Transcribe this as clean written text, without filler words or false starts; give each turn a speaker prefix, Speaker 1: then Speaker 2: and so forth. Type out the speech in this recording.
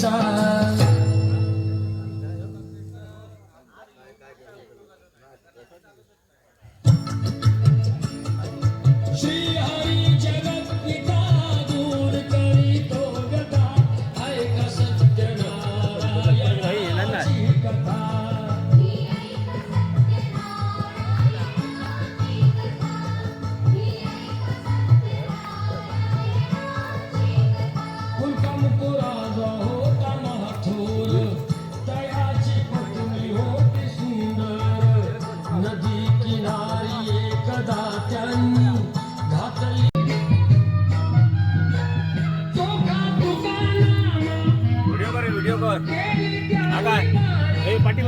Speaker 1: मातीचा श्री हरी जगत पिता दूर करीतो व्यथा ऐका सत्यनारायणाची कथा उल्का मुकुराजा होता महाथोर तयाची पत्नी होती सुंदर नदी किनारी एकदा त्यांनी घातली
Speaker 2: व्हिडिओ कर आगा हे पाठी